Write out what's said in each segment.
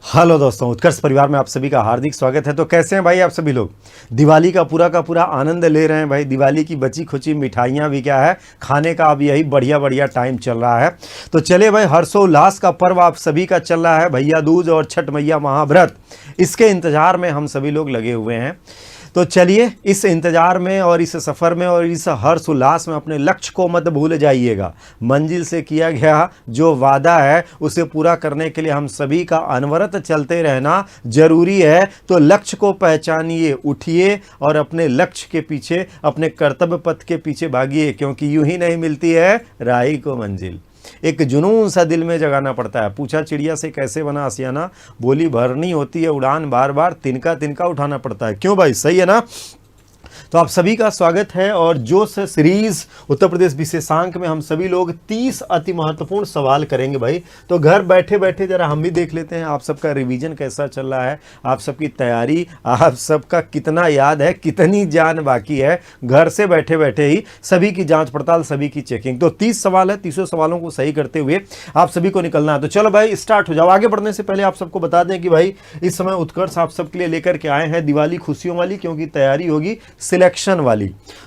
Hello दोस्तों, उत्कर्ष परिवार में आप सभी का हार्दिक स्वागत है। तो कैसे हैं भाई आप सभी लोग? दिवाली का पूरा आनंद ले रहे हैं भाई। दिवाली की बची खुची मिठाइयाँ भी क्या है, खाने का अब यही बढ़िया टाइम चल रहा है। तो चले भाई, हर्षोल्लास का पर्व आप सभी का चल रहा है, भैया दूज और छठ मैया महाव्रत। इसके इंतजार में हम सभी लोग लगे हुए हैं। तो चलिए, इस इंतजार में और इस सफ़र में और इस हर्ष उल्लास में अपने लक्ष्य को मत भूल जाइएगा। मंजिल से किया गया जो वादा है उसे पूरा करने के लिए हम सभी का अनवरत चलते रहना जरूरी है। तो लक्ष्य को पहचानिए, उठिए और अपने लक्ष्य के पीछे, अपने कर्तव्य पथ के पीछे भागिए, क्योंकि यूं ही नहीं मिलती है राही को मंजिल। एक जुनून सा दिल में जगाना पड़ता है। पूछा चिड़िया से कैसे बना आशियाना, बोली भरनी होती है उड़ान, बार बार तिनका तिनका उठाना पड़ता है। क्यों भाई, सही है ना? तो आप सभी का स्वागत है। और जोश सीरीज उत्तर प्रदेश विशेषांक में हम सभी लोग 30 अति महत्वपूर्ण सवाल करेंगे भाई। तो घर बैठे बैठे जरा हम भी देख लेते हैं आप सबका रिवीजन कैसा चल रहा है, आप सबकी तैयारी, आप सबका कितना याद है, कितनी जान बाकी है। घर से बैठे बैठे ही सभी की जांच पड़ताल, सभी की चेकिंग। तो 30 सवाल है, 30 सवालों को सही करते हुए आप सभी को निकलना है। तो चलो भाई स्टार्ट हो जाओ। आगे बढ़ने से पहले आप सबको बता दें कि भाई इस समय उत्कर्ष आप सबके लिए लेकर के आए हैं दिवाली खुशियों वाली, क्योंकि तैयारी होगी सिलेक्शन वाली।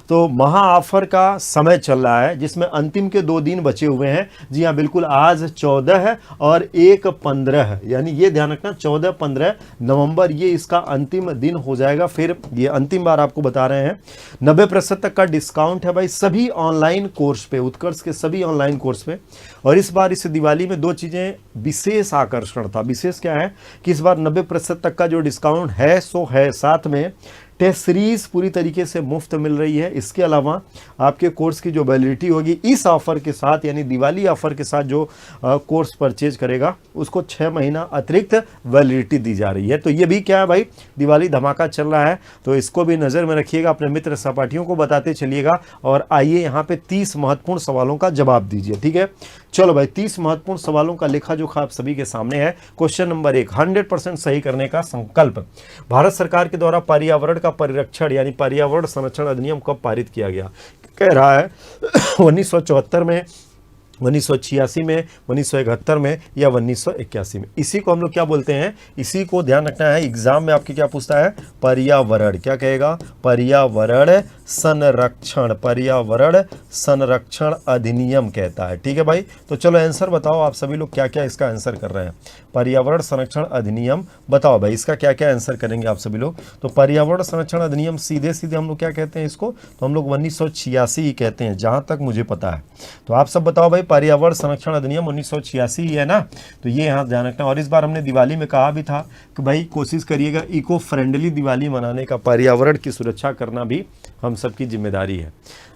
तो महा ऑफर का समय चल रहा है, जिसमें अंतिम के 2 दिन बचे हुए हैं। जी हाँ, बिल्कुल, आज 14 है और 1-15 है, यानी ये ध्यान रखना 14-15 नवंबर ये इसका अंतिम दिन हो जाएगा। फिर ये अंतिम बार आपको बता रहे हैं। 90% तक का डिस्काउंट है भाई सभी ऑनलाइन कोर्स पे, उत्कर्ष के सभी ऑनलाइन कोर्स पे। और इस बार इस दिवाली में 2 चीजें विशेष आकर्षण था। विशेष क्या है कि इस बार 90% तक का जो डिस्काउंट है सो है, साथ में टेस्ट सीरीज पूरी तरीके से मुफ्त मिल रही है। इसके अलावा आपके कोर्स की जो वैलिडिटी होगी इस ऑफर के साथ, यानी दिवाली ऑफर के साथ जो कोर्स परचेज करेगा उसको 6 महीना अतिरिक्त वैलिडिटी दी जा रही है। तो ये भी क्या है भाई, दिवाली धमाका चल रहा है, तो इसको भी नज़र में रखिएगा, अपने मित्र सहपाठियों को बताते चलिएगा। और आइए यहाँ पे 30 महत्वपूर्ण सवालों का जवाब दीजिए, ठीक है? चलो भाई, 30 महत्वपूर्ण सवालों का लेखा जोखा आप सभी के सामने है। क्वेश्चन नंबर 1, 100% सही करने का संकल्प। भारत सरकार के द्वारा पर्यावरण का परिरक्षण यानी पर्यावरण संरक्षण अधिनियम कब पारित किया गया? कह रहा है 1974 में, 1986 में, 1971 में या 1981 में। इसी को हम लोग क्या बोलते हैं, इसी को ध्यान रखना है। एग्जाम में आपके क्या पूछता है? पर्यावरण। क्या कहेगा? पर्यावरण संरक्षण, पर्यावरण संरक्षण अधिनियम कहता है, ठीक है भाई? तो चलो आंसर बताओ आप सभी लोग क्या क्या इसका आंसर कर रहे हैं। पर्यावरण संरक्षण अधिनियम बताओ भाई, इसका क्या क्या आंसर करेंगे आप सभी लोग? तो पर्यावरण संरक्षण अधिनियम सीधे सीधे हम लोग क्या कहते हैं इसको? तो हम लोग 1986 ही कहते हैं, जहां तक मुझे पता है। तो आप सब बताओ भाई, पर्यावरण संरक्षण अधिनियम 1986 ही है ना? तो ये यहाँ ध्यान रखना। और इस बार हमने दिवाली में कहा भी था कि भाई कोशिश करिएगा इको फ्रेंडली दिवाली मनाने का, पर्यावरण की सुरक्षा करना भी हम सबकी जिम्मेदारी है।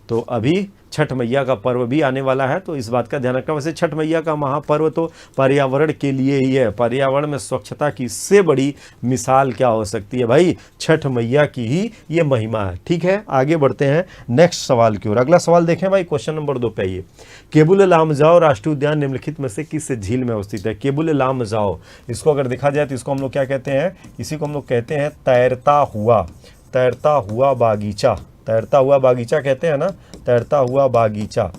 तो अभी छठ मैया का पर्व भी आने वाला है, तो इस बात का ध्यान रखना। वैसे छठ मैया का महापर्व तो पर्यावरण के लिए ही है। पर्यावरण में स्वच्छता की इससे बड़ी मिसाल क्या हो सकती है भाई? छठ मैया की ही ये महिमा है, ठीक है? आगे बढ़ते हैं नेक्स्ट सवाल की ओर। अगला सवाल देखें भाई, क्वेश्चन नंबर 2 पे आइए। केबुल लामजाओ राष्ट्रीय उद्यान निम्नलिखित में से किस झील में अवस्थित है? केबुल लामजाओ, इसको अगर देखा जाए तो इसको हम लोग क्या कहते हैं? इसी को हम लोग कहते हैं तैरता हुआ बागीचा। तैरता हुआ बागीचा कहते हैं ना, तैरता हुआ बागीचा,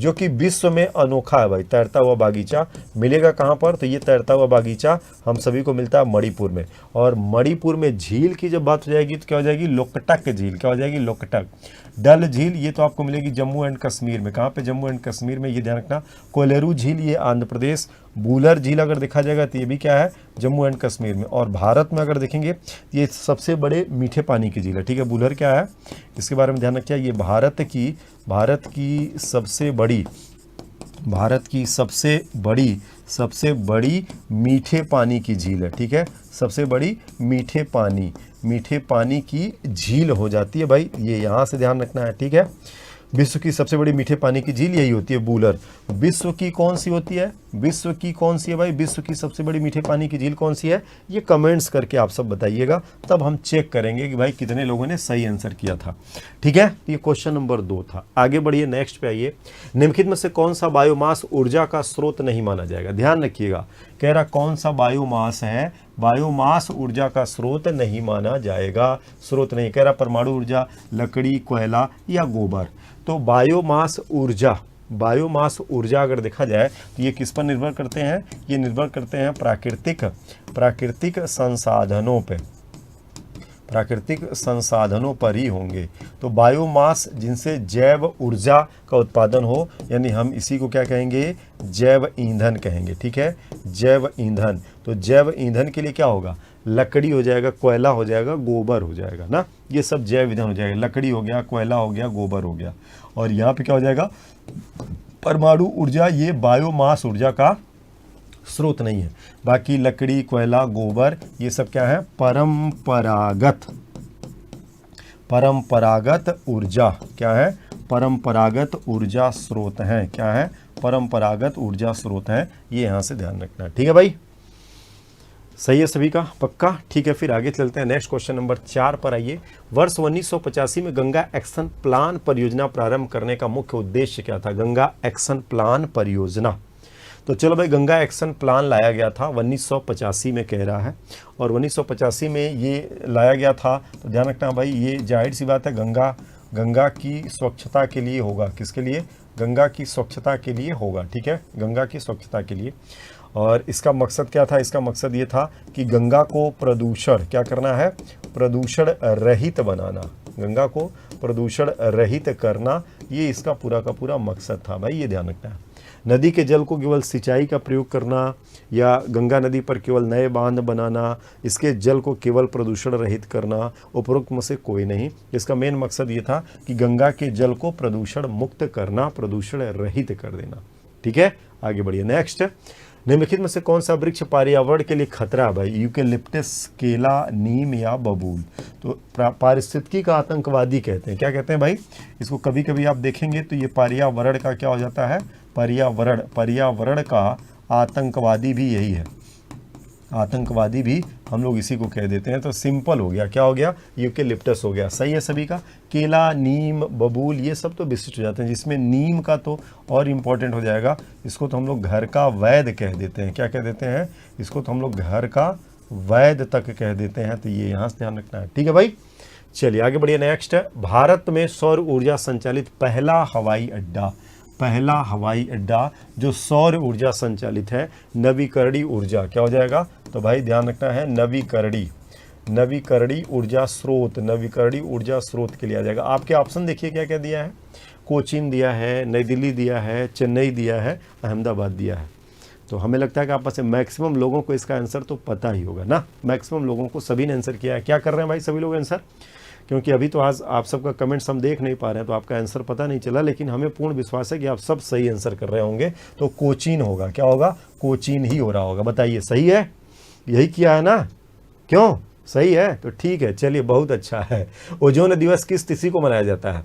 जो कि विश्व में अनोखा है भाई। तैरता हुआ बागीचा मिलेगा कहाँ पर? तो ये तैरता हुआ बागीचा हम सभी को मिलता है मणिपुर में। और मणिपुर में झील की जब बात हो जाएगी तो क्या हो जाएगी? लोकटक झील। क्या हो जाएगी? लोकटक। डल झील ये तो आपको मिलेगी जम्मू एंड कश्मीर में। कहाँ पे? जम्मू एंड कश्मीर में, ये ध्यान रखना। कोलेरू झील ये आंध्र प्रदेश। बूलर झील अगर देखा जाएगा तो ये भी क्या है? जम्मू एंड कश्मीर में। और भारत में अगर देखेंगे ये सबसे बड़े मीठे पानी की झील है, ठीक है? बूलर क्या है इसके बारे में ध्यान रखिए। ये भारत की सबसे बड़ी मीठे पानी की झील है, ठीक है? सबसे बड़ी मीठे पानी की झील हो जाती है भाई, ये यहाँ से ध्यान रखना है, ठीक है? विश्व की सबसे बड़ी मीठे पानी की झील यही होती है, बूलर। विश्व की कौन सी होती है? विश्व की कौन सी है भाई? विश्व की सबसे बड़ी मीठे पानी की झील कौन सी है? ये कमेंट्स करके आप सब बताइएगा, तब हम चेक करेंगे कि भाई कितने लोगों ने सही आंसर किया था, ठीक है? ये क्वेश्चन नंबर 2 था। आगे बढ़िए, नेक्स्ट पे आइए। निम्नलिखित में से कौन सा बायोमास ऊर्जा का स्रोत नहीं माना जाएगा? ध्यान रखिएगा, कह रहा कौन सा बायोमास है, बायोमास ऊर्जा का स्रोत नहीं माना जाएगा। स्रोत नहीं कह रहा, परमाणु ऊर्जा, लकड़ी, कोयला या गोबर। तो बायोमास ऊर्जा बायोमास ऊर्जा अगर देखा जाए तो ये किस पर निर्भर करते हैं, ये निर्भर करते हैं प्राकृतिक संसाधनों पे, प्राकृतिक संसाधनों पर ही होंगे। तो बायोमास जिनसे जैव ऊर्जा का उत्पादन हो, यानी हम इसी को क्या कहेंगे, जैव ईंधन कहेंगे। ठीक है, जैव ईंधन। तो जैव ईंधन के लिए क्या होगा, लकड़ी हो जाएगा, कोयला हो जाएगा, गोबर हो जाएगा ना, ये सब जैव ईंधन हो जाएगा। लकड़ी हो गया, कोयला हो गया, गोबर हो गया। और यहाँ पे क्या हो जाएगा, परमाणु ऊर्जा, ये बायोमास ऊर्जा का स्रोत नहीं है। बाकी लकड़ी, कोयला, गोबर, ये सब क्या है, परंपरागत ऊर्जा, क्या है, परंपरागत ऊर्जा स्रोत हैं। क्या है, परंपरागत ऊर्जा स्रोत हैं। ये यहाँ से ध्यान रखना है। ठीक है भाई, सही है सभी का, पक्का। ठीक है, फिर आगे चलते हैं। नेक्स्ट क्वेश्चन नंबर 4 पर आइए। वर्ष 1985 में गंगा एक्शन प्लान परियोजना प्रारंभ करने का मुख्य उद्देश्य क्या था? गंगा एक्शन प्लान परियोजना। तो चलो भाई, गंगा एक्शन प्लान लाया गया था 1985 में कह रहा है, और 1985 में ये लाया गया था। तो ध्यान रखना भाई, ये जाहिर सी बात है गंगा की स्वच्छता के लिए होगा। किसके लिए? गंगा की स्वच्छता के लिए होगा। ठीक है, गंगा की स्वच्छता के लिए। और इसका मकसद क्या था? इसका मकसद ये था कि गंगा को प्रदूषण क्या करना है, प्रदूषण रहित बनाना, गंगा को प्रदूषण रहित करना, ये इसका पूरा का पूरा मकसद था भाई, ये ध्यान रखना है। नदी के जल को केवल सिंचाई का प्रयोग करना या गंगा नदी पर केवल नए बांध बनाना, इसके जल को केवल प्रदूषण रहित करना, उपरोक्त में से कोई नहीं। इसका मेन मकसद ये था कि गंगा के जल को प्रदूषण मुक्त करना, प्रदूषण रहित कर देना। ठीक है, आगे बढ़िए। नेक्स्ट, निम्नलिखित में से कौन सा वृक्ष पर्यावरण के लिए खतरा भाई? यूकेलिप्टस, केला, नीम या बबूल? तो पारिस्थितिकी का आतंकवादी कहते हैं। क्या कहते हैं भाई इसको? कभी कभी आप देखेंगे तो ये पर्यावरण का क्या हो जाता है, पर्यावरण का आतंकवादी भी यही है, आतंकवादी भी हम लोग इसी को कह देते हैं। तो सिंपल हो गया, क्या हो गया, यूकेलिप्टस हो गया। सही है सभी का। केला, नीम, बबूल, ये सब तो विशिष्ट हो जाते हैं, जिसमें नीम का तो और इम्पोर्टेंट हो जाएगा। इसको तो हम लोग घर का वैद्य कह देते हैं। क्या कह देते हैं इसको? तो हम लोग घर का वैद्य तक कह देते हैं। तो ये यहाँ से ध्यान रखना है। ठीक है भाई, चलिए आगे बढ़िए। नेक्स्ट, भारत में सौर ऊर्जा संचालित पहला हवाई अड्डा जो सौर ऊर्जा संचालित है, नवीकरणीय ऊर्जा, क्या हो जाएगा? तो भाई ध्यान रखना है, नवीकरणीय ऊर्जा स्रोत, नवीकरणीय ऊर्जा स्रोत के लिए आ जाएगा। आपके ऑप्शन देखिए क्या क्या दिया है, कोचीन दिया है, नई दिल्ली दिया है, चेन्नई दिया है, अहमदाबाद दिया है। तो हमें लगता है कि आप में से मैक्सिमम लोगों को इसका आंसर तो पता ही होगा ना, मैक्सिमम लोगों को, सभी ने आंसर किया है। क्या कर रहे हैं भाई सभी लोग आंसर? क्योंकि अभी तो आज आप सबका कमेंट्स हम देख नहीं पा रहे हैं, तो आपका आंसर पता नहीं चला, लेकिन हमें पूर्ण विश्वास है कि आप सब सही आंसर कर रहे होंगे। तो कोचीन होगा। क्या होगा? कोचीन ही हो रहा होगा। बताइए, सही है? यही किया है ना? क्यों सही है? तो ठीक है, चलिए बहुत अच्छा है। ओजोन दिवस किस तिथि को मनाया जाता है?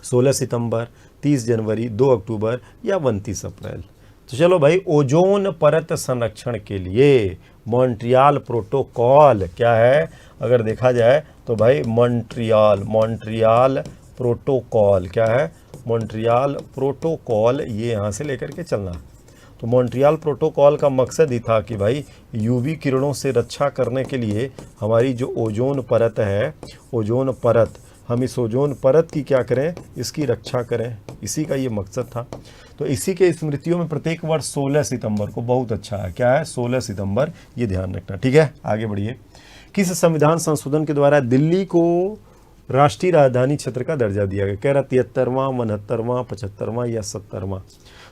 16 सितंबर, 30 जनवरी, 2 अक्टूबर या 29 अप्रैल? तो चलो भाई, ओजोन परत संरक्षण के लिए मॉन्ट्रियल प्रोटोकॉल क्या है? अगर देखा जाए तो भाई मॉन्ट्रियल प्रोटोकॉल क्या है? मॉन्ट्रियल प्रोटोकॉल, ये यहाँ से लेकर के चलना। तो मॉन्ट्रियल प्रोटोकॉल का मकसद ही था कि भाई यूवी किरणों से रक्षा करने के लिए हमारी जो ओजोन परत है, ओजोन परत, हम इस ओजोन परत की क्या करें, इसकी रक्षा करें, इसी का ये मकसद था। तो इसी के स्मृतियों में प्रत्येक वर्ष 16 सितंबर को, बहुत अच्छा है, क्या है, 16 सितंबर, ये ध्यान रखना। ठीक है, आगे बढ़िए। किस संविधान संशोधन के द्वारा दिल्ली को राष्ट्रीय राजधानी क्षेत्र का दर्जा दिया गया? कह रहा 73वां, 69वां, 75वां या 70वां?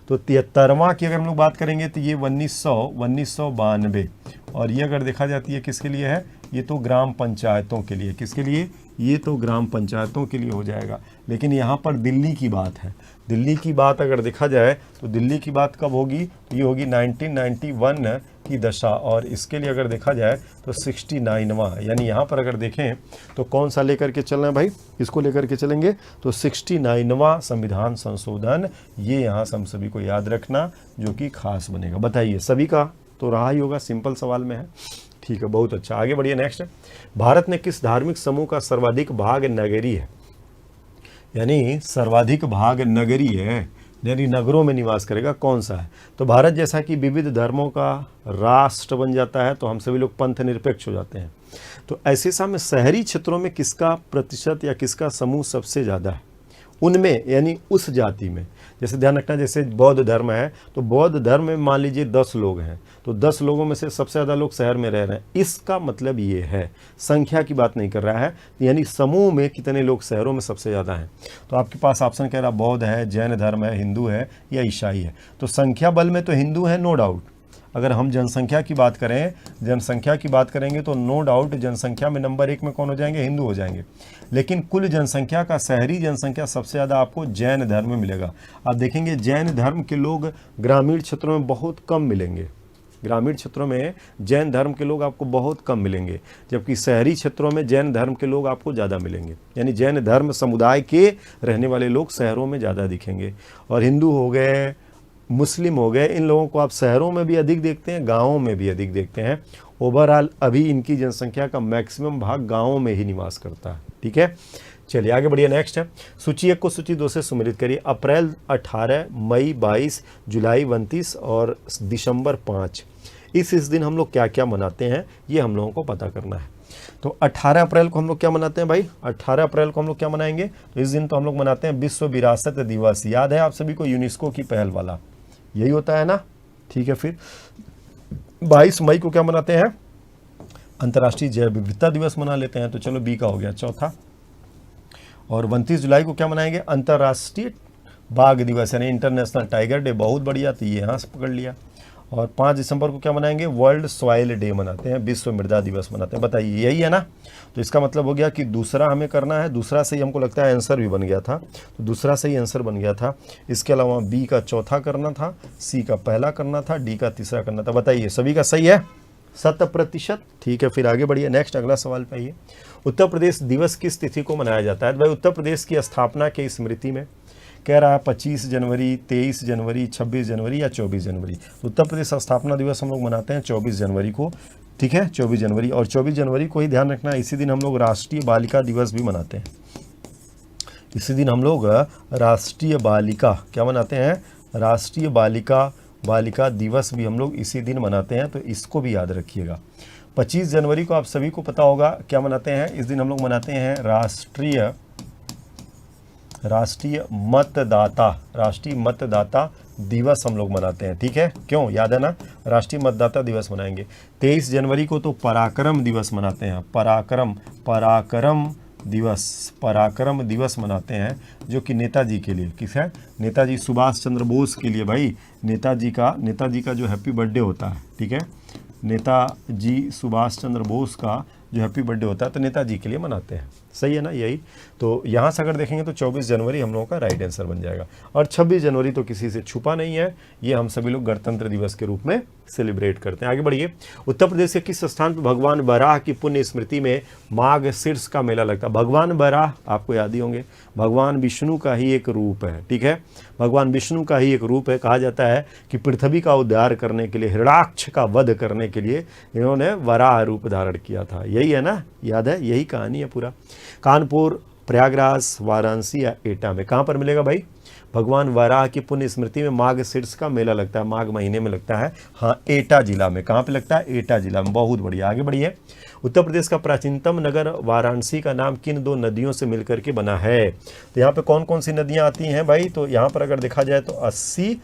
तो 73वां की अगर हम लोग बात करेंगे तो ये 1992, और ये अगर देखा जाती है किसके लिए है? ये तो ग्राम पंचायतों के लिए। किसके लिए? ये तो ग्राम पंचायतों के लिए हो जाएगा। लेकिन यहाँ पर दिल्ली की बात है। दिल्ली की बात अगर देखा जाए तो दिल्ली की बात कब होगी? तो ये होगी 1991 की दशा, और इसके लिए अगर देखा जाए तो 69वां, यानी यहाँ पर अगर देखें तो कौन सा लेकर के चलना है भाई? इसको लेकर के चलेंगे तो 69वां संविधान संशोधन, ये यहाँ से हम सभी को याद रखना, जो कि खास बनेगा। बताइए, सभी का तो रहा ही होगा, सिंपल सवाल में है। ठीक है, बहुत अच्छा, आगे बढ़िए। नेक्स्ट, भारत में किस धार्मिक समूह का सर्वाधिक भाग नगरी है? यानी सर्वाधिक भाग नगरी है, यानी नगरों में निवास करेगा, कौन सा है? तो भारत जैसा कि विविध धर्मों का राष्ट्र बन जाता है, तो हम सभी लोग पंथ निरपेक्ष हो जाते हैं। तो ऐसे समय शहरी क्षेत्रों में किसका प्रतिशत या किसका समूह सबसे ज़्यादा है? उनमें, यानी उस जाति में जैसे ध्यान रखना, जैसे बौद्ध धर्म है तो बौद्ध धर्म में मान लीजिए 10 लोग हैं, तो 10 लोगों में से सबसे ज़्यादा लोग शहर में रह रहे हैं। इसका मतलब ये है, संख्या की बात नहीं कर रहा है, यानी समूह में कितने लोग शहरों में सबसे ज़्यादा हैं। तो आपके पास ऑप्शन कह रहा बौद्ध है, जैन धर्म है, हिंदू है या ईसाई है। तो संख्या बल में तो हिंदू है, नो डाउट। अगर हम जनसंख्या की बात करें, जनसंख्या की बात करेंगे तो नो डाउट जनसंख्या में नंबर 1 में कौन हो जाएंगे, हिंदू हो जाएंगे। लेकिन कुल जनसंख्या का शहरी जनसंख्या सबसे ज़्यादा आपको जैन धर्म में मिलेगा। आप देखेंगे जैन धर्म के लोग ग्रामीण क्षेत्रों में बहुत कम मिलेंगे, ग्रामीण क्षेत्रों में जैन धर्म के लोग आपको बहुत कम मिलेंगे, जबकि शहरी क्षेत्रों में जैन धर्म के लोग आपको ज़्यादा मिलेंगे। यानी जैन धर्म समुदाय के रहने वाले लोग शहरों में ज़्यादा दिखेंगे। और हिंदू हो गए, मुस्लिम हो गए, इन लोगों को आप शहरों में भी अधिक देखते हैं, गाँवों में भी अधिक देखते हैं। ओवरऑल अभी इनकी जनसंख्या का मैक्सिमम भाग गाँवों में ही निवास करता है। ठीक है, चलिए आगे बढ़िए। नेक्स्ट है सूची 1 को सूची 2 से सुमेलित करिए। अप्रैल 18, मई 22, जुलाई 29 और दिसंबर 5। इस दिन हम लोग क्या क्या मनाते हैं ये हम लोगों को पता करना है। तो 18 अप्रैल को हम लोग क्या मनाते हैं भाई, 18 अप्रैल को हम लोग क्या मनाएंगे, तो इस दिन तो हम लोग मनाते हैं विश्व विरासत दिवस। याद है आप सभी को, यूनेस्को की पहल वाला यही होता है ना। ठीक है, फिर 22 मई को क्या मनाते हैं, अंतर्राष्ट्रीय जैव विविधता दिवस मना लेते हैं। तो चलो बी का हो गया चौथा। और 29 जुलाई को क्या मनाएंगे, अंतर्राष्ट्रीय बाघ दिवस यानी इंटरनेशनल टाइगर डे। बहुत बढ़िया, तो ये यहाँ से पकड़ लिया। और 5 दिसंबर को क्या मनाएंगे, वर्ल्ड सॉइल डे मनाते हैं, विश्व मृदा दिवस मनाते हैं। बताइए यही है ना। तो इसका मतलब हो गया कि दूसरा हमें करना है, दूसरा सही हमको लगता है आंसर भी बन गया था, तो दूसरा सही आंसर बन गया था। इसके अलावा बी का चौथा करना था, सी का पहला करना था, डी का तीसरा करना था। बताइए सभी का सही है 100%। ठीक है, फिर आगे बढ़िए। नेक्स्ट अगला सवाल पे आइए। उत्तर प्रदेश दिवस किस तिथि को मनाया जाता है। भाई उत्तर प्रदेश की स्थापना के स्मृति में कह रहा है 25 जनवरी, 23 जनवरी, 26 जनवरी या 24 जनवरी। उत्तर प्रदेश स्थापना दिवस हम लोग मनाते हैं 24 जनवरी को। ठीक है, 24 जनवरी। और 24 जनवरी को ही ध्यान रखना, इसी दिन हम लोग राष्ट्रीय बालिका दिवस भी मनाते हैं। इसी दिन हम लोग राष्ट्रीय बालिका क्या मनाते हैं, राष्ट्रीय बालिका दिवस भी हम लोग इसी दिन मनाते हैं। तो इसको भी याद रखिएगा। 25 जनवरी को आप सभी को पता होगा क्या मनाते हैं, इस दिन हम लोग मनाते हैं राष्ट्रीय मतदाता दिवस हम लोग मनाते हैं। ठीक है, क्यों याद है ना, राष्ट्रीय मतदाता दिवस मनाएंगे। 23 जनवरी को तो पराक्रम दिवस मनाते हैं, पराक्रम दिवस मनाते हैं, जो कि नेताजी के लिए, किस है, नेताजी सुभाष चंद्र बोस के लिए। भाई नेताजी का जो हैप्पी बर्थडे होता है, ठीक है, नेताजी सुभाष चंद्र बोस का जो हैप्पी बर्थडे होता है तो नेताजी के लिए मनाते हैं। सही है ना यही। तो यहाँ से अगर देखेंगे तो 24 जनवरी हम लोगों का राइट आंसर बन जाएगा। और 26 जनवरी तो किसी से छुपा नहीं है, ये हम सभी लोग गणतंत्र दिवस के रूप में सेलिब्रेट करते हैं। आगे बढ़िए। उत्तर प्रदेश के किस स्थान पर भगवान बराह की पुण्य स्मृति में माघ शीर्ष का मेला लगता है। भगवान बराह आपको याद ही होंगे, भगवान विष्णु का ही एक रूप है। ठीक है, भगवान विष्णु का ही एक रूप है। कहा जाता है कि पृथ्वी का उद्धार करने के लिए, हिरण्याक्ष का वध करने के लिए इन्होंने वराह रूप धारण किया था। यही है ना, याद है, यही कहानी है पूरा। कानपुर, प्रयागराज, वाराणसी या एटा में कहाँ पर मिलेगा भाई, भगवान वराह की पुण्य स्मृति में माघ शीर्ष का मेला लगता है, माघ महीने में लगता है। हाँ, एटा जिला में। कहाँ पे लगता है, एटा जिला में। बहुत बढ़िया, आगे बढ़िए। उत्तर प्रदेश का प्राचीनतम नगर वाराणसी का नाम किन दो नदियों से मिलकर के बना है। तो यहाँ पे कौन कौन सी नदियाँ आती हैं भाई, तो यहाँ पर अगर देखा जाए तो अस्सी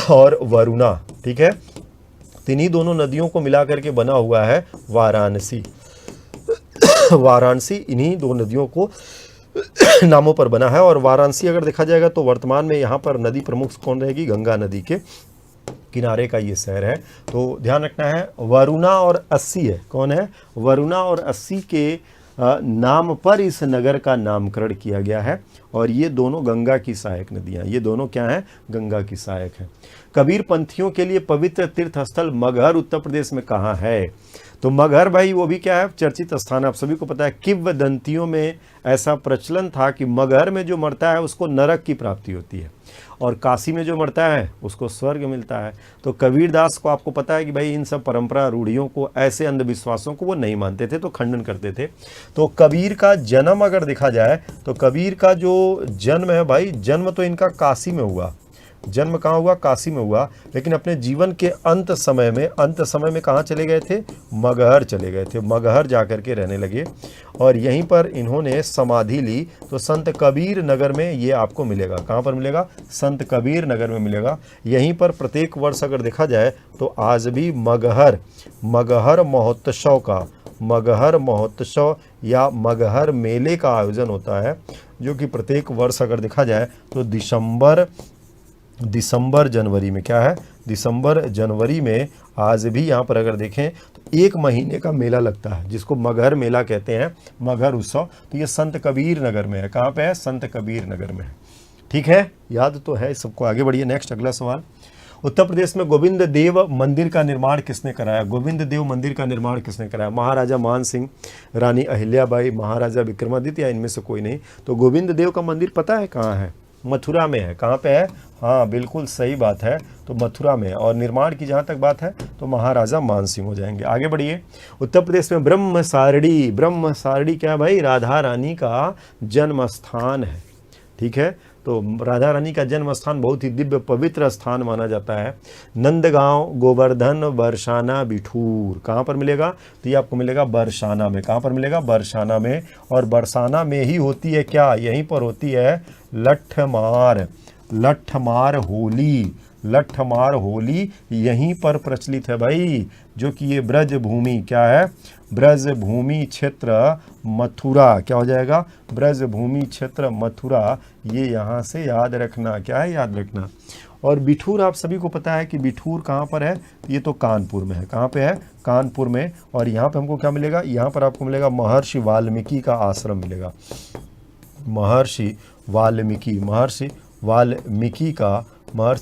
और वरुणा। ठीक है, इन्हीं दोनों नदियों को मिला करके बना हुआ है वाराणसी। वाराणसी इन्हीं दो नदियों को नामों पर बना है। और वाराणसी अगर देखा जाएगा तो वर्तमान में यहाँ पर नदी प्रमुख कौन रहेगी, गंगा नदी के किनारे का ये शहर है। तो ध्यान रखना है, वरुणा और अस्सी है, कौन है, वरुणा और अस्सी के नाम पर इस नगर का नामकरण किया गया है। और ये दोनों गंगा की सहायक नदियाँ, ये दोनों क्या हैं, गंगा की सहायक हैं। कबीर पंथियों के लिए पवित्र तीर्थ स्थल मगहर उत्तर प्रदेश में कहाँ है। तो मगहर भाई वो भी क्या है, चर्चित स्थान है। आप सभी को पता है किंवदंतियों में ऐसा प्रचलन था कि मगहर में जो मरता है उसको नरक की प्राप्ति होती है, और काशी में जो मरता है उसको स्वर्ग मिलता है। तो कबीरदास को आपको पता है कि भाई इन सब परंपरा रूढ़ियों को, ऐसे अंधविश्वासों को वो नहीं मानते थे, तो खंडन करते थे। तो कबीर का जन्म अगर देखा जाए तो कबीर का जो जन्म है भाई, जन्म तो इनका काशी में हुआ। जन्म कहाँ हुआ? काशी में हुआ, लेकिन अपने जीवन के अंत समय में कहाँ चले गए थे? मगहर चले गए थे। मगहर जाकर के रहने लगे और यहीं पर इन्होंने समाधि ली। तो संत कबीर नगर में ये आपको मिलेगा। कहाँ पर मिलेगा? संत कबीर नगर में मिलेगा। यहीं पर प्रत्येक वर्ष अगर देखा जाए तो आज भी मगहर महोत्सव या मगहर मेले का आयोजन होता है, जो कि प्रत्येक वर्ष अगर देखा जाए तो दिसंबर जनवरी में, क्या है? दिसंबर जनवरी में आज भी यहाँ पर अगर देखें तो 1 महीने का मेला लगता है, जिसको मगहर मेला कहते हैं, मगहर उत्सव। तो ये संत कबीर नगर में है। कहाँ पे है? संत कबीर नगर में है। ठीक है, याद तो है सबको। आगे बढ़िए, नेक्स्ट अगला सवाल। उत्तर प्रदेश में गोविंद देव मंदिर का निर्माण किसने कराया? गोविंद देव मंदिर का निर्माण किसने कराया? महाराजा मान सिंह, रानी अहिल्याबाई, महाराजा विक्रमादित्य, या इनमें से कोई नहीं। तो गोविंद देव का मंदिर पता है कहाँ है? मथुरा में है। कहाँ पे है? हाँ, बिल्कुल सही बात है, तो मथुरा में है। और निर्माण की जहाँ तक बात है तो महाराजा मान सिंह हो जाएंगे। आगे बढ़िए। उत्तर प्रदेश में ब्रह्मसारणी क्या है भाई? राधा रानी का जन्म स्थान है। ठीक है, तो राधा रानी का जन्म स्थान बहुत ही दिव्य पवित्र स्थान माना जाता है। नंदगांव, गोवर्धन, बरसाना, बिठूर कहाँ पर मिलेगा? तो ये आपको मिलेगा बरसाना में। कहाँ पर मिलेगा? बरसाना में। और बरसाना में ही होती है क्या? यहीं पर होती है लठमार होली यहीं पर प्रचलित है भाई, जो कि ये ब्रज भूमि क्या है? ब्रज भूमि क्षेत्र मथुरा, क्या हो जाएगा? ब्रज भूमि क्षेत्र मथुरा। ये यहाँ से याद रखना, क्या है? याद रखना। और बिठूर आप सभी को पता है कि बिठूर कहाँ पर है? ये तो कानपुर में है। कहाँ पे है? कानपुर में। और यहाँ पे हमको क्या मिलेगा? यहाँ पर आपको मिलेगा महर्षि वाल्मीकि का आश्रम मिलेगा। महर्षि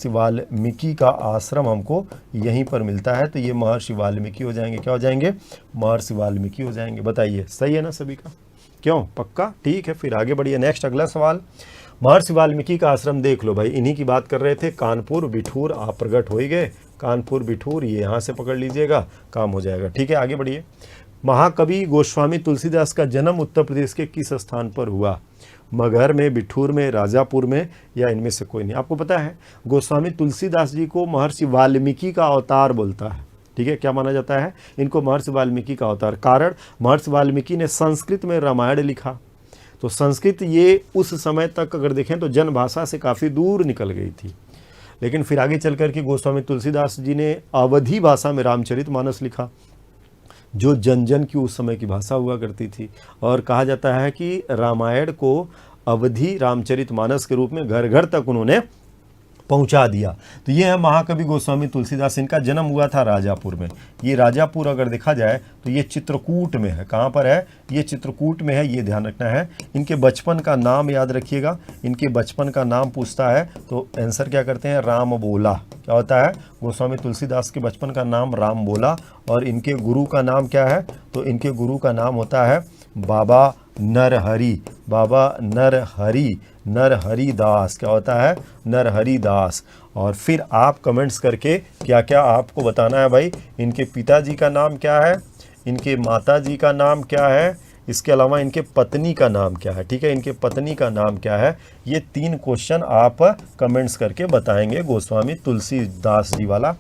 वाल्मीकि का आश्रम हमको यहीं पर मिलता है। तो ये महर्षि वाल्मीकि हो जाएंगे। क्या हो जाएंगे? महर्षि वाल्मीकि हो जाएंगे। बताइए, सही है ना सभी का? क्यों? पक्का? ठीक है, फिर आगे बढ़िए। नेक्स्ट अगला सवाल। महर्षि वाल्मीकि का आश्रम देख लो भाई, इन्हीं की बात कर रहे थे। कानपुर बिठूर आप प्रकट हो ही गए। कानपुर बिठूर ये यहाँ से पकड़ लीजिएगा, काम हो जाएगा। ठीक है, आगे बढ़िए। महाकवि गोस्वामी तुलसीदास का जन्म उत्तर प्रदेश के किस स्थान पर हुआ? मगहर में, बिठूर में, राजापुर में, या इनमें से कोई नहीं? आपको पता है गोस्वामी तुलसीदास जी को महर्षि वाल्मीकि का अवतार बोलता है। ठीक है, क्या माना जाता है? इनको महर्षि वाल्मीकि का अवतार। कारण महर्षि वाल्मीकि ने संस्कृत में रामायण लिखा। तो संस्कृत ये उस समय तक अगर देखें तो जनभाषा से काफ़ी दूर निकल गई थी। लेकिन फिर आगे चल कर के गोस्वामी तुलसीदास जी ने अवधी भाषा में रामचरितमानस लिखा, जो जन जन की उस समय की भाषा हुआ करती थी। और कहा जाता है कि रामायण को अवधी रामचरितमानस के रूप में घर घर तक उन्होंने पहुंचा दिया। तो ये है महाकवि गोस्वामी तुलसीदास। इनका जन्म हुआ था राजापुर में। ये राजापुर अगर देखा जाए तो ये चित्रकूट में है। कहाँ पर है? ये चित्रकूट में है, ये ध्यान रखना है। इनके बचपन का नाम याद रखिएगा। इनके बचपन का नाम पूछता है तो आंसर क्या करते हैं? राम बोला। क्या होता है? गोस्वामी तुलसीदास के बचपन का नाम राम बोला। और इनके गुरु का नाम क्या है? तो इनके गुरु का नाम होता है बाबा नरहरि दास। क्या होता है? नरहरि दास। और फिर आप कमेंट्स करके क्या क्या आपको बताना है भाई। इनके पिताजी का नाम क्या है? इनके माताजी का नाम क्या है? इसके अलावा इनके पत्नी का नाम क्या है? ठीक है, इनके पत्नी का नाम क्या है? ये 3 क्वेश्चन आप कमेंट्स करके बताएंगे गोस्वामी तुलसीदास जी वाला।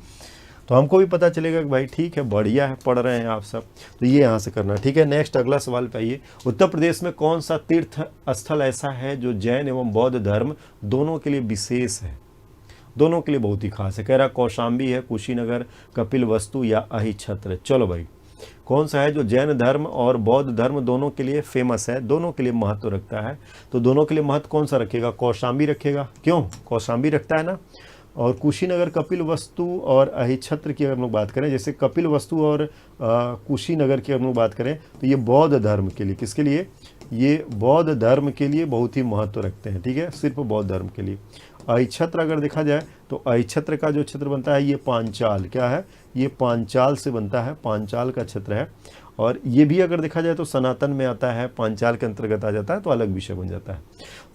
तो हमको भी पता चलेगा कि भाई ठीक है, बढ़िया है, पढ़ रहे हैं आप सब। तो ये यहाँ से करना। ठीक है, नेक्स्ट अगला सवाल पे आइए। उत्तर प्रदेश में कौन सा तीर्थ स्थल ऐसा है जो जैन एवं बौद्ध धर्म दोनों के लिए विशेष है? दोनों के लिए बहुत ही खास है। कह रहा कौशाम्बी है, कुशीनगर, कपिलवस्तु या अहिछत्र। चलो भाई, कौन सा है जो जैन धर्म और बौद्ध धर्म दोनों के लिए फेमस है, दोनों के लिए महत्व रखता है? तो दोनों के लिए महत्व कौन सा रखेगा? कौशाम्बी रखेगा। क्यों? कौशाम्बी रखता है ना। और कुशीनगर, कपिलवस्तु और अहिछत्र की अगर हम लोग बात करें, जैसे कपिलवस्तु और कुशीनगर की अगर हम लोग बात करें तो ये बौद्ध धर्म के लिए, किसके लिए? ये बौद्ध धर्म के लिए बहुत ही महत्व रखते हैं। ठीक है, सिर्फ बौद्ध धर्म के लिए। अहिछत्र अगर देखा जाए तो अहिछत्र का जो क्षेत्र बनता है ये पांचाल, क्या है? ये पांचाल से बनता है, पांचाल का क्षेत्र है। और ये भी अगर देखा जाए तो सनातन में आता है, पांचाल के अंतर्गत आ जाता है, तो अलग विषय बन जाता है।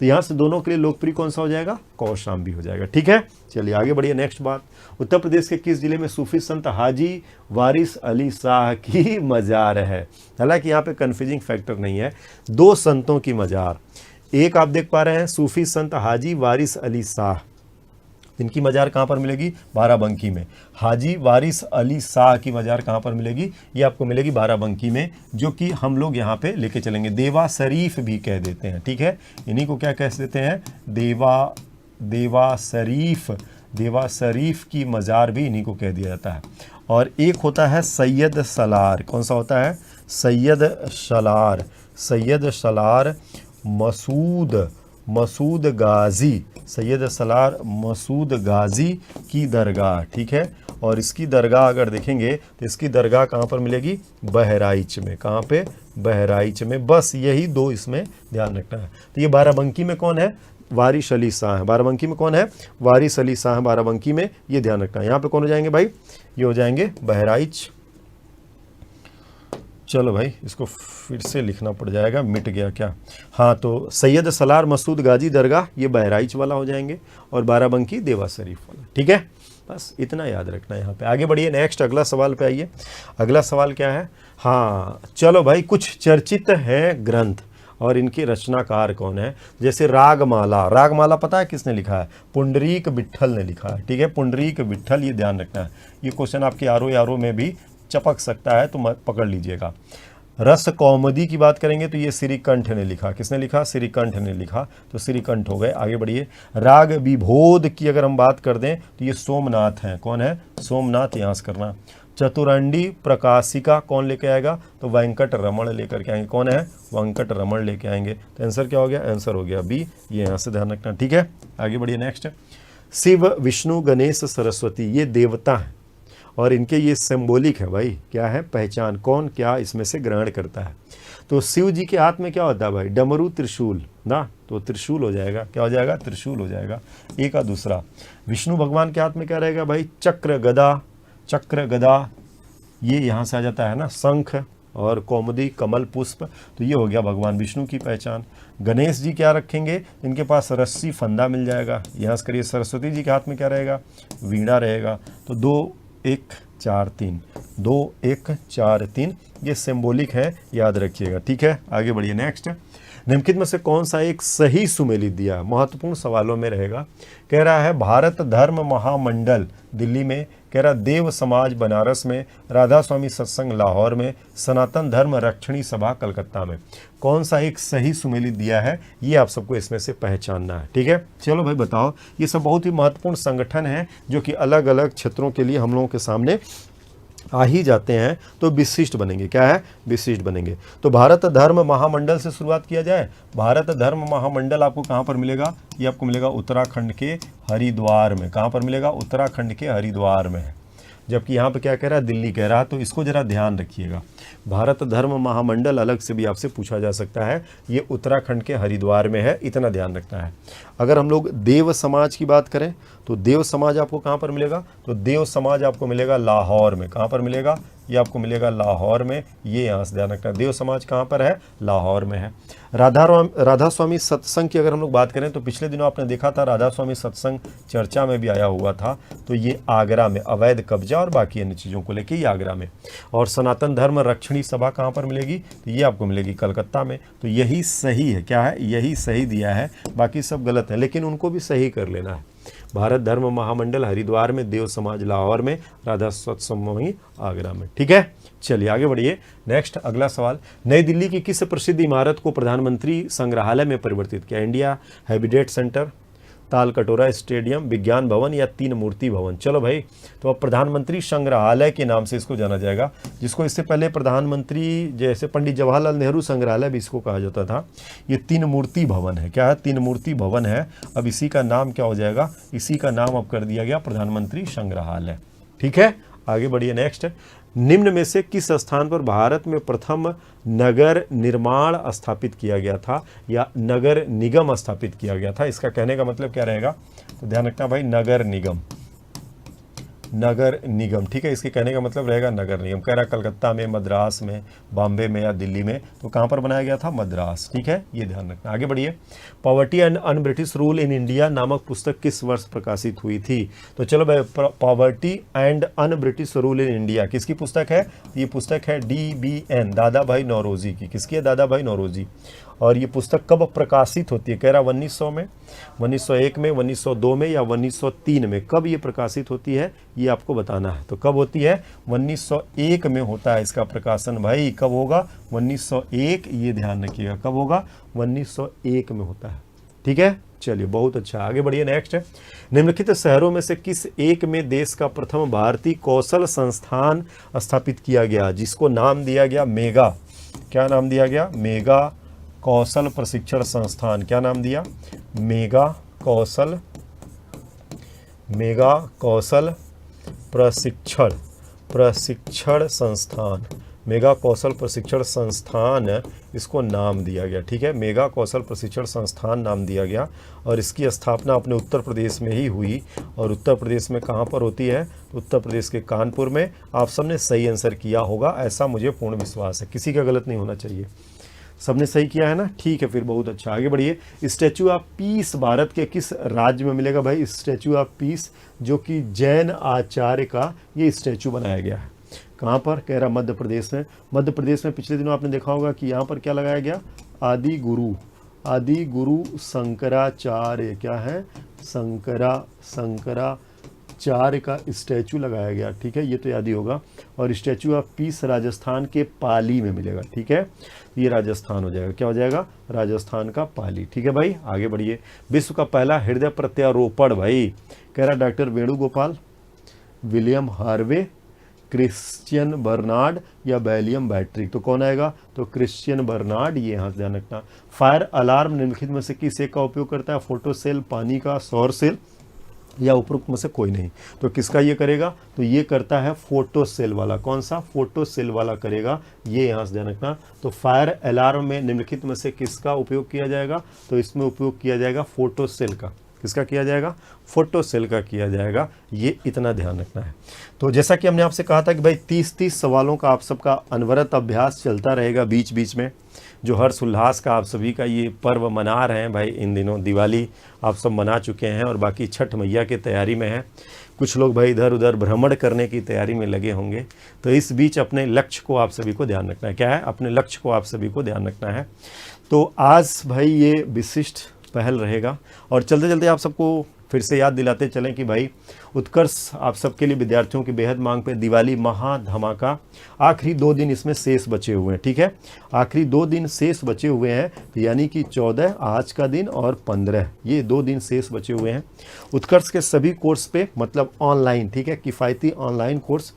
तो यहाँ से दोनों के लिए लोकप्रिय कौन सा हो जाएगा? कौशाम्बी हो जाएगा। ठीक है, चलिए आगे बढ़िए। नेक्स्ट बात, उत्तर प्रदेश के किस जिले में सूफी संत हाजी वारिस अली शाह की मजार है? हालांकि यहाँ पे कन्फ्यूजिंग फैक्टर नहीं है, 2 संतों की मजार। एक आप देख पा रहे हैं सूफी संत हाजी वारिस अली शाह, इनकी मज़ार कहाँ पर मिलेगी? बाराबंकी में। हाजी वारिस अली शाह की मज़ार कहाँ पर मिलेगी? ये आपको मिलेगी बाराबंकी में, जो कि हम लोग यहाँ पे लेके चलेंगे। देवा शरीफ भी कह देते हैं, ठीक है, इन्हीं को क्या कह देते हैं? देवा शरीफ की मज़ार भी इन्हीं को कह दिया जाता है। और एक होता है सैयद सलार, कौन सा होता है? सैयद सलार मसूद गाजी, सैयद सलार मसूद गाजी की दरगाह, ठीक है। और इसकी दरगाह अगर देखेंगे तो इसकी दरगाह कहाँ पर मिलेगी? बहराइच में। कहाँ पे? बहराइच में। बस यही दो इसमें ध्यान रखना है। तो ये बाराबंकी में कौन है? वारिस अली शाह है। बाराबंकी में कौन है? वारिस अली शाह है बाराबंकी में, ये ध्यान रखना है। यहाँ पे कौन हो जाएंगे भाई? ये हो जाएंगे बहराइच। चलो भाई, इसको फिर से लिखना पड़ जाएगा, मिट गया क्या? हाँ, तो सैयद सलार मसूद गाजी दरगाह ये बहराइच वाला हो जाएंगे, और बाराबंकी देवा शरीफ वाला, ठीक है। बस इतना याद रखना है यहाँ पे। आगे बढ़िए, नेक्स्ट अगला सवाल पे आइए। अगला सवाल क्या है? हाँ चलो भाई, कुछ चर्चित है ग्रंथ और इनके रचनाकार कौन है? जैसे रागमाला पता है किसने लिखा है? पुंडरीक विट्ठल ने लिखा है, ठीक है, पुंडरीक विट्ठल, ये ध्यान रखना है। ये क्वेश्चन आपके यारों में भी चपक सकता है, तो पकड़ लीजिएगा। रस कौमुदी की बात करेंगे तो ये श्रीकंठ ने लिखा। किसने लिखा? श्रीकंठ ने लिखा, तो श्रीकंठ हो गए। आगे बढ़िए, राग विभोद की अगर हम बात कर दें तो ये सोमनाथ हैं। कौन है? सोमनाथ, यहाँ से करना। चतुरंडी प्रकाशिका कौन लेके आएगा? तो वेंकट रमण लेकर के आएंगे। कौन है? वेंकट रमण लेके आएंगे। तो आंसर क्या हो गया? आंसर हो गया बी, ये यहाँ से ध्यान रखना, ठीक है। आगे बढ़िए, नेक्स्ट। शिव विष्णु गणेश सरस्वती ये देवता हैं और इनके ये सिंबॉलिक है भाई, क्या है? पहचान। कौन क्या इसमें से ग्रहण करता है? तो शिव जी के हाथ में क्या होता है भाई? डमरू त्रिशूल ना, तो त्रिशूल हो जाएगा। क्या हो जाएगा? त्रिशूल हो जाएगा। एक का दूसरा। विष्णु भगवान के हाथ में क्या रहेगा भाई? चक्र गदा, ये यहाँ से आ जाता है ना, शंख और कौमुदी कमल पुष्प, तो ये हो गया भगवान विष्णु की पहचान। गणेश जी क्या रखेंगे? इनके पास रस्सी फंदा मिल जाएगा, यहाँ से करिए। सरस्वती जी के हाथ में क्या रहेगा? वीणा रहेगा। तो 2 1 4 3, 2 1 4 3, ये सिंबॉलिक है, याद रखिएगा, ठीक है। आगे बढ़िए, नेक्स्ट। निम्नलिखित में से कौन सा एक सही सुमेलित दिया? महत्वपूर्ण सवालों में रहेगा। कह रहा है भारत धर्म महामंडल दिल्ली में, कह रहा देव समाज बनारस में, राधा स्वामी सत्संग लाहौर में, सनातन धर्म रक्षणी सभा कलकत्ता में। कौन सा एक सही सुमेलित दिया है? ये आप सबको इसमें से पहचानना है, ठीक है। चलो भाई बताओ, ये सब बहुत ही महत्वपूर्ण संगठन है जो कि अलग अलग क्षेत्रों के लिए हम लोगों के सामने आ ही जाते हैं, तो विशिष्ट बनेंगे। क्या है? विशिष्ट बनेंगे। तो भारत धर्म महामंडल से शुरुआत किया जाए। भारत धर्म महामंडल आपको कहाँ पर मिलेगा? ये आपको मिलेगा उत्तराखंड के हरिद्वार में। कहाँ पर मिलेगा? उत्तराखंड के हरिद्वार में है। जबकि यहाँ पे क्या कह रहा है? दिल्ली कह रहा है। तो इसको जरा ध्यान रखिएगा। भारत धर्म महामंडल अलग से भी आपसे पूछा जा सकता है, ये उत्तराखंड के हरिद्वार में है, इतना ध्यान रखना है। अगर हम लोग देव समाज की बात करें तो देव समाज आपको कहाँ पर मिलेगा? तो देव समाज आपको मिलेगा लाहौर में। कहाँ पर मिलेगा? ये आपको मिलेगा लाहौर में, ये यहाँ से ध्यान रखना। देव समाज कहाँ पर है? लाहौर में है। राधा स्वामी सत्संग की अगर हम लोग बात करें तो पिछले दिनों आपने देखा था राधा स्वामी सत्संग चर्चा में भी आया हुआ था, तो ये आगरा में, अवैध कब्जा और बाकी अन्य चीज़ों को लेके ये आगरा में। और सनातन धर्म रक्षणी सभा कहाँ पर मिलेगी? तो ये आपको मिलेगी कलकत्ता में। तो यही सही है। क्या है? यही सही दिया है, बाकी सब गलत है, लेकिन उनको भी सही कर लेना है। भारत धर्म महामंडल हरिद्वार में, देव समाज लाहौर में, राधा सत्संग आगरा में, ठीक है। चलिए आगे बढ़िए, नेक्स्ट अगला सवाल। नई दिल्ली की किस प्रसिद्ध इमारत को प्रधानमंत्री संग्रहालय में परिवर्तित किया? इंडिया हैबिटेट सेंटर, ताल कटोरा स्टेडियम, विज्ञान भवन या 3 मूर्ति भवन? चलो भाई, तो अब प्रधानमंत्री संग्रहालय के नाम से इसको जाना जाएगा, जिसको इससे पहले प्रधानमंत्री जैसे पंडित जवाहरलाल नेहरू संग्रहालय भी इसको कहा जाता था। ये 3 मूर्ति भवन है। क्या है? 3 मूर्ति भवन है। अब इसी का नाम क्या हो जाएगा? इसी का नाम अब कर दिया गया प्रधानमंत्री संग्रहालय, ठीक है। आगे बढ़िए, नेक्स्ट। निम्न में से किस स्थान पर भारत में प्रथम नगर निर्माण स्थापित किया गया था या नगर निगम स्थापित किया गया था? इसका कहने का मतलब क्या रहेगा? तो ध्यान रखना भाई, नगर निगम, नगर निगम, ठीक है। इसके कहने का मतलब रहेगा नगर निगम। कह रहा कलकत्ता में, मद्रास में, बॉम्बे में या दिल्ली में, तो कहाँ पर बनाया गया था? मद्रास, ठीक है, ये ध्यान रखना। आगे बढ़िए। Poverty and un British rule in India नामक पुस्तक किस वर्ष प्रकाशित हुई थी? तो चलो भाई, poverty and un British rule in India किसकी पुस्तक है? ये पुस्तक है DBN, दादा भाई नौरोजी की। किसकी है? दादा भाई नौरोजी। और ये पुस्तक कब प्रकाशित होती है? कह रहा 1900 में, 1901 में, 1902 में या 1903 में, कब ये प्रकाशित होती है ये आपको बताना है। तो कब होती है? 1901 में होता है इसका प्रकाशन भाई। कब होगा? 1901, ये ध्यान रखिएगा, कब होगा? 1901 में होता है। ठीक है, चलिए बहुत अच्छा, आगे बढ़िए। नेक्स्ट है, निम्नलिखित शहरों में से किस एक में देश का प्रथम भारतीय कौशल संस्थान स्थापित किया गया, जिसको नाम दिया गया मेगा? क्या नाम दिया गया? मेगा कौशल प्रशिक्षण संस्थान। क्या नाम दिया? मेगा कौशल प्रशिक्षण संस्थान। मेगा कौशल प्रशिक्षण संस्थान इसको नाम दिया गया। ठीक है, मेगा कौशल प्रशिक्षण संस्थान नाम दिया गया और इसकी स्थापना अपने उत्तर प्रदेश में ही हुई। और उत्तर प्रदेश में कहाँ पर होती है? तो उत्तर प्रदेश के कानपुर में। आप सबने सही आंसर किया होगा, ऐसा मुझे पूर्ण विश्वास है, किसी का गलत नहीं होना चाहिए। सबने सही किया है ना? ठीक है, फिर बहुत अच्छा, आगे बढ़िए। स्टैचू ऑफ पीस भारत के किस राज्य में मिलेगा भाई? स्टैचू ऑफ पीस जो कि जैन आचार्य का ये स्टैचू बनाया गया है। कहाँ पर? कह रहा मध्य प्रदेश में। मध्य प्रदेश में पिछले दिनों आपने देखा होगा कि यहाँ पर क्या लगाया गया? आदि गुरु शंकराचार्य, क्या है? शंकराचार्य का स्टैचू लगाया गया। ठीक है, ये तो याद ही होगा। और स्टैचू ऑफ पीस राजस्थान के पाली में मिलेगा। ठीक है, ये राजस्थान हो जाएगा। क्या हो जाएगा? राजस्थान का पाली। ठीक है भाई, आगे बढ़िए। विश्व का पहला हृदय प्रत्यारोपण भाई, कह रहा doctor Venugopal, William Harvey, Christian Barnard या बेलियम बैट्रिक। तो कौन आएगा? तो क्रिश्चियन बर्नार्ड, ये यहाँ से ध्यान रखना। फायर अलार्म निम्नलिखित में से किस एक का उपयोग करता है? फोटो सेल, पानी का, सौर सेल या उपरोक्त में से कोई नहीं। तो किसका ये करेगा? तो ये करता है फोटो सेल वाला। कौन सा? फोटो सेल वाला करेगा, ये यहाँ से ध्यान रखना। तो फायर अलार्म में निम्नलिखित में से किसका उपयोग किया जाएगा? तो इसमें उपयोग किया जाएगा फोटो सेल का। किसका किया जाएगा? फोटो सेल का किया जाएगा, ये इतना ध्यान रखना है। तो जैसा कि हमने आपसे कहा था कि भाई 30 सवालों का आप सबका अनवरत अभ्यास चलता रहेगा बीच बीच में। जो हर्ष उल्लास का आप सभी का ये पर्व मना रहे हैं भाई, इन दिनों दिवाली आप सब मना चुके हैं और बाकी छठ मैया की तैयारी में है। कुछ लोग भाई इधर उधर भ्रमण करने की तैयारी में लगे होंगे। तो इस बीच अपने लक्ष्य को आप सभी को ध्यान रखना है। क्या है? अपने लक्ष्य को आप सभी को ध्यान रखना है। तो आज भाई ये विशिष्ट पहल रहेगा। और चलते चलते आप सबको फिर से याद दिलाते चलें कि भाई उत्कर्ष आप सबके लिए विद्यार्थियों की बेहद मांग पे दिवाली महाधमाका, आखिरी 2 दिन इसमें शेष बचे हुए हैं। ठीक है, आखिरी 2 दिन शेष बचे हुए हैं, यानी कि 14 आज का दिन और 15, ये 2 दिन शेष बचे हुए हैं। उत्कर्ष के सभी कोर्स पे मतलब ऑनलाइन, ठीक है, किफ़ायती ऑनलाइन कोर्स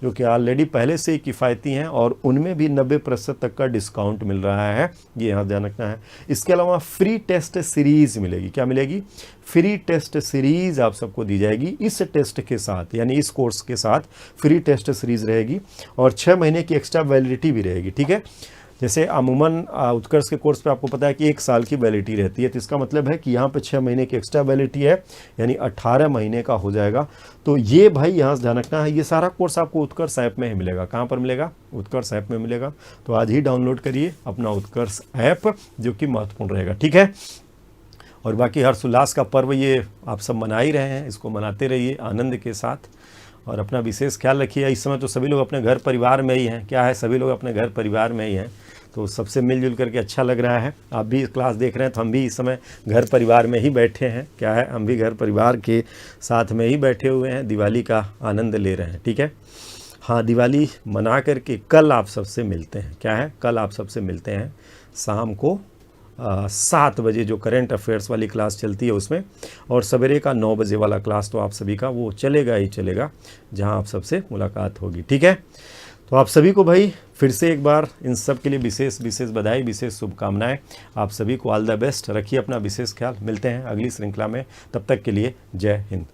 जो कि ऑलरेडी पहले से ही किफ़ायती हैं और उनमें भी 90% तक का डिस्काउंट मिल रहा है, ये यहाँ ध्यान रखना है। इसके अलावा फ्री टेस्ट सीरीज़ मिलेगी। क्या मिलेगी? फ्री टेस्ट सीरीज़ आप सबको दी जाएगी इस टेस्ट के साथ, यानी इस कोर्स के साथ फ्री टेस्ट सीरीज़ रहेगी और 6 महीने की एक्स्ट्रा वैलिडिटी भी रहेगी। ठीक है, जैसे अमूमन उत्कर्ष के कोर्स पे आपको पता है कि 1 साल की वैलिडिटी रहती है, तो इसका मतलब है कि यहाँ पे 6 महीने की एक्स्ट्रा वैलिडिटी है, यानी 18 महीने का हो जाएगा। तो ये भाई यहाँ से ध्यान रखना है, ये सारा कोर्स आपको उत्कर्ष ऐप में ही मिलेगा। कहाँ पर मिलेगा? उत्कर्ष ऐप में मिलेगा। तो आज ही डाउनलोड करिए अपना उत्कर्ष ऐप, जो कि महत्वपूर्ण रहेगा। ठीक है, और बाकी हर्षोल्लास का पर्व ये आप सब मना ही रहे हैं, इसको मनाते रहिए आनंद के साथ और अपना विशेष ख्याल रखिए। इस समय तो सभी लोग अपने घर परिवार में ही हैं। क्या है? सभी लोग अपने घर परिवार में ही हैं, तो सबसे मिलजुल करके अच्छा लग रहा है। आप भी क्लास देख रहे हैं तो हम भी इस समय घर परिवार में ही बैठे हैं। क्या है? हम भी घर परिवार के साथ में ही बैठे हुए हैं, दिवाली का आनंद ले रहे हैं। ठीक है, हाँ, दिवाली मना करके कल आप सबसे मिलते हैं। क्या है? कल आप सबसे मिलते हैं शाम को 7 बजे जो करंट अफेयर्स वाली क्लास चलती है उसमें, और सवेरे का 9 बजे वाला क्लास तो आप सभी का वो चलेगा ही चलेगा, जहां आप सबसे मुलाकात होगी। ठीक है, तो आप सभी को भाई फिर से एक बार इन सब के लिए विशेष बधाई, विशेष शुभकामनाएं। आप सभी को ऑल द बेस्ट। रखिए अपना विशेष ख्याल। मिलते हैं अगली श्रृंखला में, तब तक के लिए जय हिंद।